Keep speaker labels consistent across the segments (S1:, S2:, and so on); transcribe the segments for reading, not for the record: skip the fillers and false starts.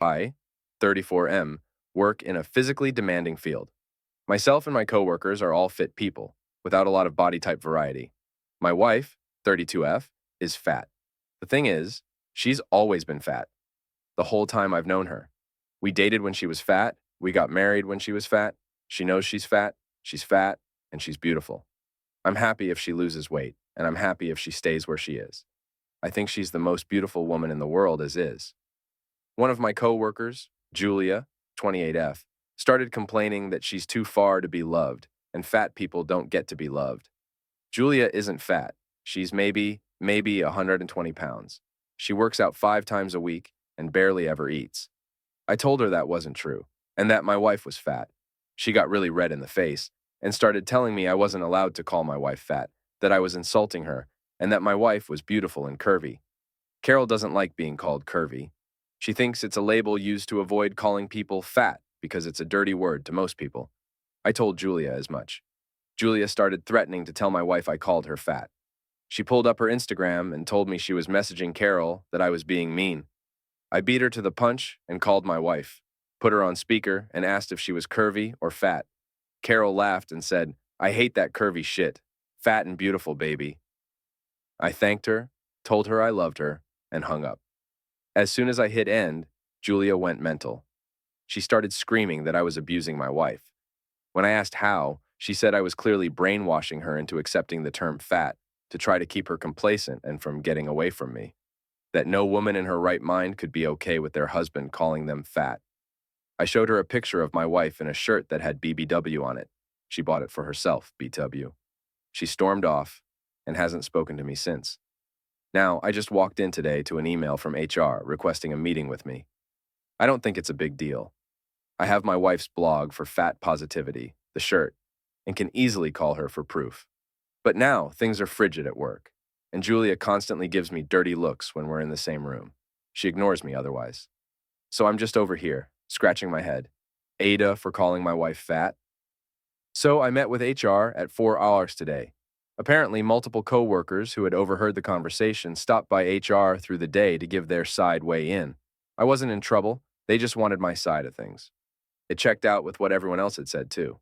S1: I, 34M, work in a physically demanding field. Myself and my coworkers are all fit people, without a lot of body type variety. My wife, 32F, is fat. The thing is, she's always been fat, the whole time I've known her. We dated when she was fat, we got married when she was fat, she knows she's fat, and she's beautiful. I'm happy if she loses weight, and I'm happy if she stays where she is. I think she's the most beautiful woman in the world as is. One of my coworkers, Julia, 28F, started complaining that she's too far to be loved, and fat people don't get to be loved. Julia isn't fat. She's maybe 120 pounds. She works out 5 times a week and barely ever eats. I told her that wasn't true, and that my wife was fat. She got really red in the face and started telling me I wasn't allowed to call my wife fat, that I was insulting her, and that my wife was beautiful and curvy. Carol doesn't like being called curvy. She thinks it's a label used to avoid calling people fat because it's a dirty word to most people. I told Julia as much. Julia started threatening to tell my wife I called her fat. She pulled up her Instagram and told me she was messaging Carol that I was being mean. I beat her to the punch and called my wife, put her on speaker, and asked if she was curvy or fat. Carol laughed and said, "I hate that curvy shit. Fat and beautiful, baby." I thanked her, told her I loved her, and hung up. As soon as I hit end, Julia went mental. She started screaming that I was abusing my wife. When I asked how, she said I was clearly brainwashing her into accepting the term fat to try to keep her complacent and from getting away from me. That no woman in her right mind could be okay with their husband calling them fat. I showed her a picture of my wife in a shirt that had BBW on it. She bought it for herself, BW. She stormed off and hasn't spoken to me since. Now, I just walked in today to an email from HR requesting a meeting with me. I don't think it's a big deal. I have my wife's blog for fat positivity, the shirt, and can easily call her for proof. But now, things are frigid at work, and Julia constantly gives me dirty looks when we're in the same room. She ignores me otherwise. So I'm just over here, scratching my head. Ada for calling my wife fat? So I met with HR at 4 hours today. Apparently, multiple coworkers who had overheard the conversation stopped by HR through the day to give their side way in. I wasn't in trouble, they just wanted my side of things. It checked out with what everyone else had said, too.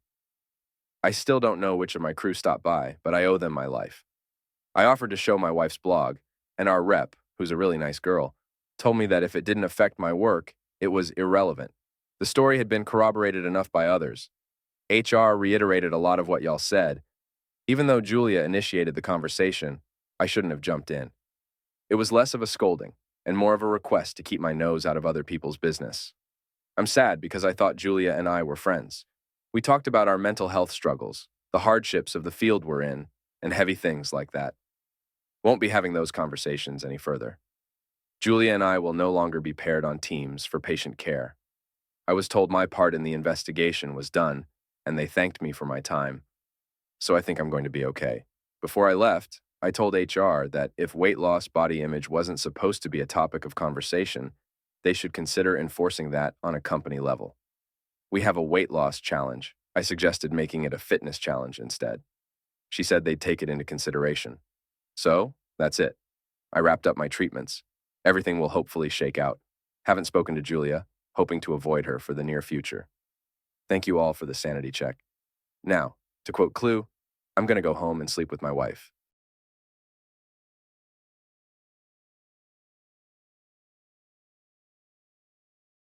S1: I still don't know which of my crew stopped by, but I owe them my life. I offered to show my wife's blog, and our rep, who's a really nice girl, told me that if it didn't affect my work, it was irrelevant. The story had been corroborated enough by others. HR reiterated a lot of what y'all said. Even though Julia initiated the conversation, I shouldn't have jumped in. It was less of a scolding and more of a request to keep my nose out of other people's business. I'm sad because I thought Julia and I were friends. We talked about our mental health struggles, the hardships of the field we're in, and heavy things like that. Won't be having those conversations any further. Julia and I will no longer be paired on teams for patient care. I was told my part in the investigation was done, and they thanked me for my time. So I think I'm going to be okay. Before I left, I told HR that if weight loss body image wasn't supposed to be a topic of conversation, they should consider enforcing that on a company level. We have a weight loss challenge. I suggested making it a fitness challenge instead. She said they'd take it into consideration. So, that's it. I wrapped up my treatments. Everything will hopefully shake out. Haven't spoken to Julia, hoping to avoid her for the near future. Thank you all for the sanity check. Now, to quote Clue, I'm going to go home and sleep with my wife.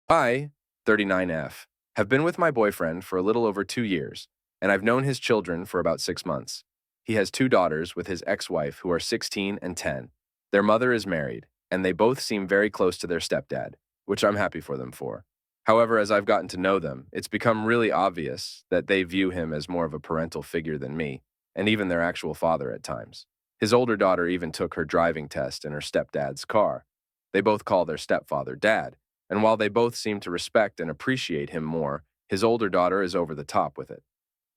S1: I, 39F, have been with my boyfriend for a little over 2 years, and I've known his children for about 6 months. He has 2 daughters with his ex-wife who are 16 and 10. Their mother is married, and they both seem very close to their stepdad, which I'm happy for them for. However, as I've gotten to know them, it's become really obvious that they view him as more of a parental figure than me, and even their actual father at times. His older daughter even took her driving test in her stepdad's car. They both call their stepfather Dad, and while they both seem to respect and appreciate him more, his older daughter is over the top with it.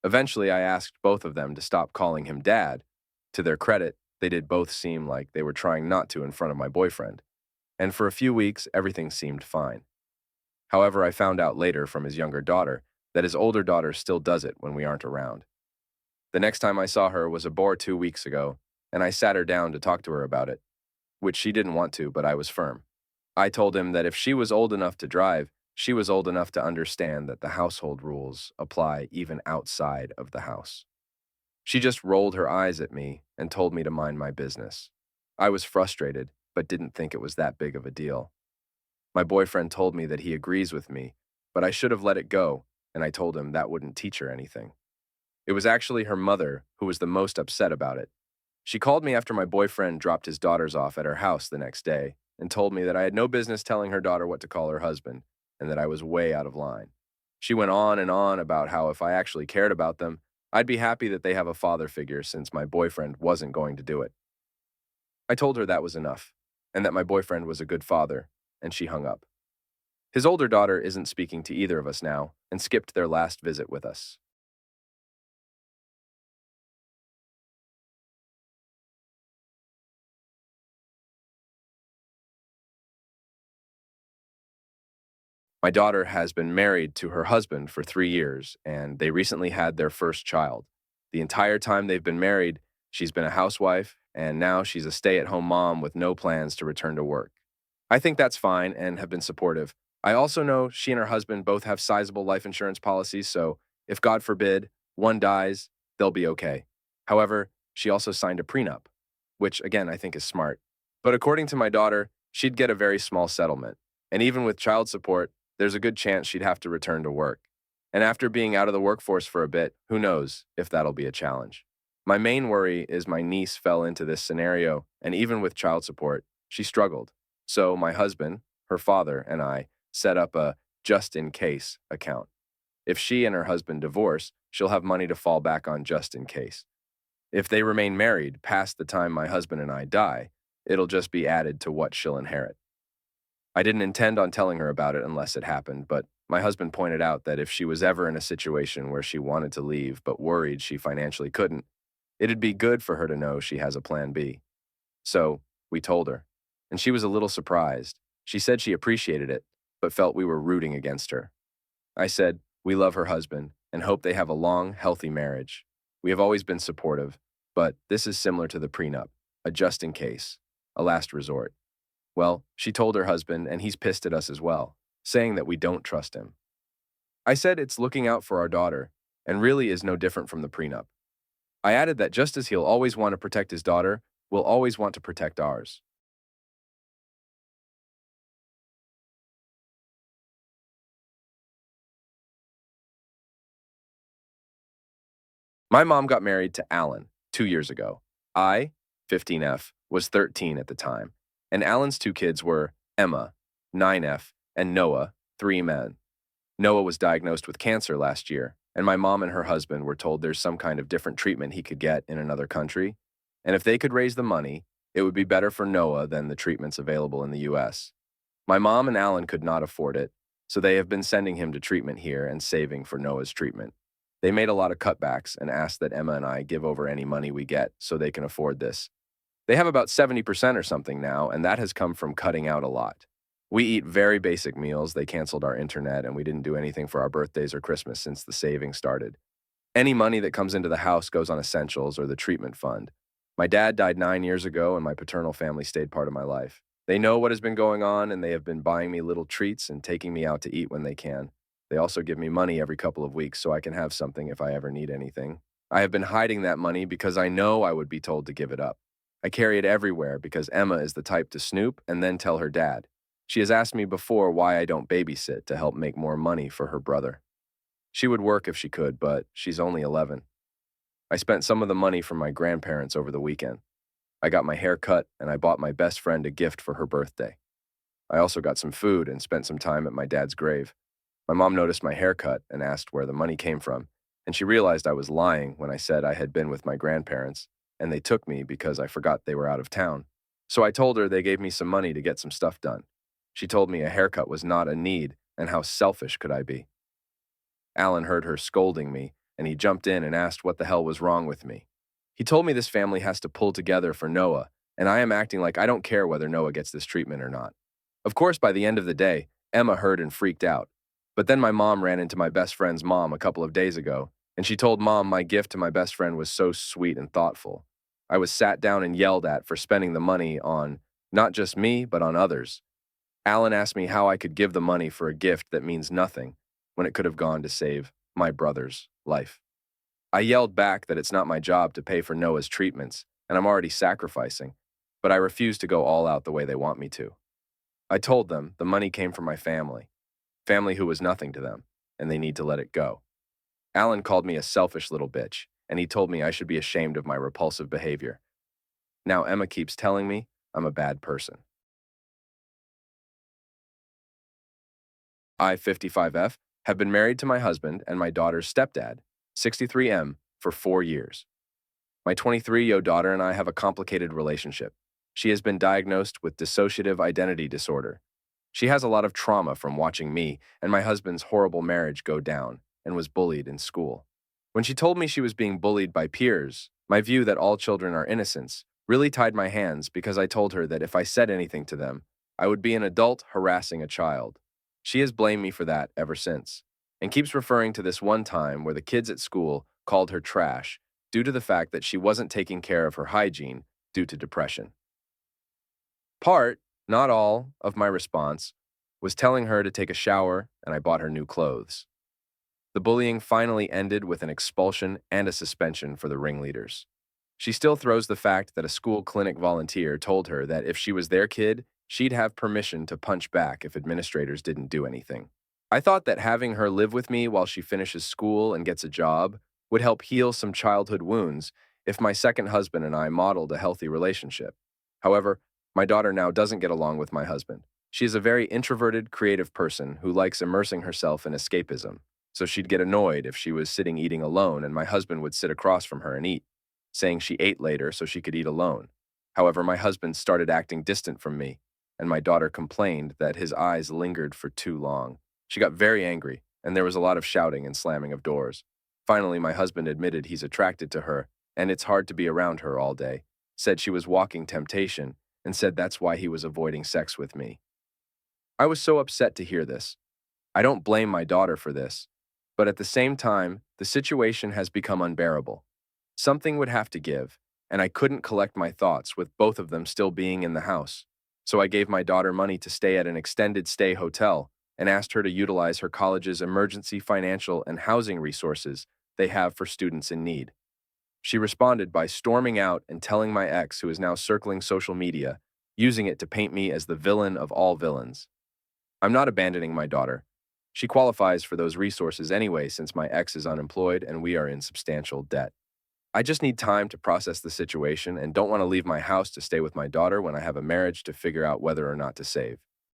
S1: Eventually, I asked both of them to stop calling him Dad. To their credit, they did both seem like they were trying not to in front of my boyfriend. And for a few weeks, everything seemed fine. However, I found out later from his younger daughter that his older daughter still does it when we aren't around. The next time I saw her was a bore 2 weeks ago, and I sat her down to talk to her about it, which she didn't want to, but I was firm. I told him that if she was old enough to drive, she was old enough to understand that the household rules apply even outside of the house. She just rolled her eyes at me and told me to mind my business. I was frustrated, but didn't think it was that big of a deal. My boyfriend told me that he agrees with me, but I should have let it go, and I told him that wouldn't teach her anything. It was actually her mother who was the most upset about it. She called me after my boyfriend dropped his daughters off at her house the next day and told me that I had no business telling her daughter what to call her husband and that I was way out of line. She went on and on about how if I actually cared about them, I'd be happy that they have a father figure since my boyfriend wasn't going to do it. I told her that was enough and that my boyfriend was a good father, and she hung up. His older daughter isn't speaking to either of us now and skipped their last visit with us. My daughter has been married to her husband for 3 years, and they recently had their first child. The entire time they've been married, she's been a housewife, and now she's a stay at home mom with no plans to return to work. I think that's fine and have been supportive. I also know she and her husband both have sizable life insurance policies, so if God forbid one dies, they'll be okay. However, she also signed a prenup, which again I think is smart. But according to my daughter, she'd get a very small settlement. And even with child support, there's a good chance she'd have to return to work. And after being out of the workforce for a bit, who knows if that'll be a challenge. My main worry is my niece fell into this scenario, and even with child support, she struggled. So my husband, her father, and I set up a just in case account. If she and her husband divorce, she'll have money to fall back on just in case. If they remain married past the time my husband and I die, it'll just be added to what she'll inherit. I didn't intend on telling her about it unless it happened, but my husband pointed out that if she was ever in a situation where she wanted to leave but worried she financially couldn't, it'd be good for her to know she has a plan B. So we told her, and she was a little surprised. She said she appreciated it, but felt we were rooting against her. I said, we love her husband and hope they have a long, healthy marriage. We have always been supportive, but this is similar to the prenup, a just in case, a last resort. Well, she told her husband, and he's pissed at us as well, saying that we don't trust him. I said it's looking out for our daughter, and really is no different from the prenup. I added that just as he'll always want to protect his daughter, we'll always want to protect ours. My mom got married to Alan 2 years ago. I, 15F, was 13 at the time, and Alan's two kids were Emma, 9F, and Noah, 3 men. Noah was diagnosed with cancer last year, and my mom and her husband were told there's some kind of different treatment he could get in another country, and if they could raise the money, it would be better for Noah than the treatments available in the US. My mom and Alan could not afford it, so they have been sending him to treatment here and saving for Noah's treatment. They made a lot of cutbacks and asked that Emma and I give over any money we get so they can afford this. They have about 70% or something now, and that has come from cutting out a lot. We eat very basic meals, they canceled our internet, and we didn't do anything for our birthdays or Christmas since the saving started. Any money that comes into the house goes on essentials or the treatment fund. My dad died 9 years ago, and my paternal family stayed part of my life. They know what has been going on, and they have been buying me little treats and taking me out to eat when they can. They also give me money every couple of weeks so I can have something if I ever need anything. I have been hiding that money because I know I would be told to give it up. I carry it everywhere because Emma is the type to snoop and then tell her dad. She has asked me before why I don't babysit to help make more money for her brother. She would work if she could, but she's only 11. I spent some of the money from my grandparents over the weekend. I got my hair cut and I bought my best friend a gift for her birthday. I also got some food and spent some time at my dad's grave. My mom noticed my haircut and asked where the money came from, and she realized I was lying when I said I had been with my grandparents, and they took me because I forgot they were out of town. So I told her they gave me some money to get some stuff done. She told me a haircut was not a need, and how selfish could I be? Alan heard her scolding me, and he jumped in and asked what the hell was wrong with me. He told me this family has to pull together for Noah, and I am acting like I don't care whether Noah gets this treatment or not. Of course, by the end of the day, Emma heard and freaked out. But then my mom ran into my best friend's mom a couple of days ago, and she told mom my gift to my best friend was so sweet and thoughtful. I was sat down and yelled at for spending the money on not just me, but on others. Alan asked me how I could give the money for a gift that means nothing when it could have gone to save my brother's life. I yelled back that it's not my job to pay for Noah's treatments, and I'm already sacrificing, but I refuse to go all out the way they want me to. I told them the money came from my family who was nothing to them, and they need to let it go. Alan called me a selfish little bitch, and he told me I should be ashamed of my repulsive behavior. Now Emma keeps telling me I'm a bad person. I, 55F, have been married to my husband and my daughter's stepdad, 63M, for 4 years. My 23-year-old daughter and I have a complicated relationship. She has been diagnosed with dissociative identity disorder. She has a lot of trauma from watching me and my husband's horrible marriage go down and was bullied in school. When she told me she was being bullied by peers, my view that all children are innocents really tied my hands because I told her that if I said anything to them, I would be an adult harassing a child. She has blamed me for that ever since, and keeps referring to this one time where the kids at school called her trash due to the fact that she wasn't taking care of her hygiene due to depression. Part, not all, of my response was telling her to take a shower, and I bought her new clothes. The bullying finally ended with an expulsion and a suspension for the ringleaders. She still throws the fact that a school clinic volunteer told her that if she was their kid, she'd have permission to punch back if administrators didn't do anything. I thought that having her live with me while she finishes school and gets a job would help heal some childhood wounds if my second husband and I modeled a healthy relationship. However, my daughter now doesn't get along with my husband. She is a very introverted, creative person who likes immersing herself in escapism, so she'd get annoyed if she was sitting eating alone and my husband would sit across from her and eat, saying she ate later so she could eat alone. However, my husband started acting distant from me, and my daughter complained that his eyes lingered for too long. She got very angry, and there was a lot of shouting and slamming of doors. Finally, my husband admitted he's attracted to her, and it's hard to be around her all day, said she was walking temptation, and said that's why he was avoiding sex with me. I was so upset to hear this. I don't blame my daughter for this, but at the same time, the situation has become unbearable. Something would have to give, and I couldn't collect my thoughts with both of them still being in the house. So I gave my daughter money to stay at an extended stay hotel and asked her to utilize her college's emergency financial and housing resources they have for students in need. She responded by storming out and telling my ex, who is now circling social media, using it to paint me as the villain of all villains. I'm not abandoning my daughter. She qualifies for those resources anyway since my ex is unemployed and we are in substantial debt. I just need time to process the situation and don't want to leave my house to stay with my daughter when I have a marriage to figure out whether or not to save.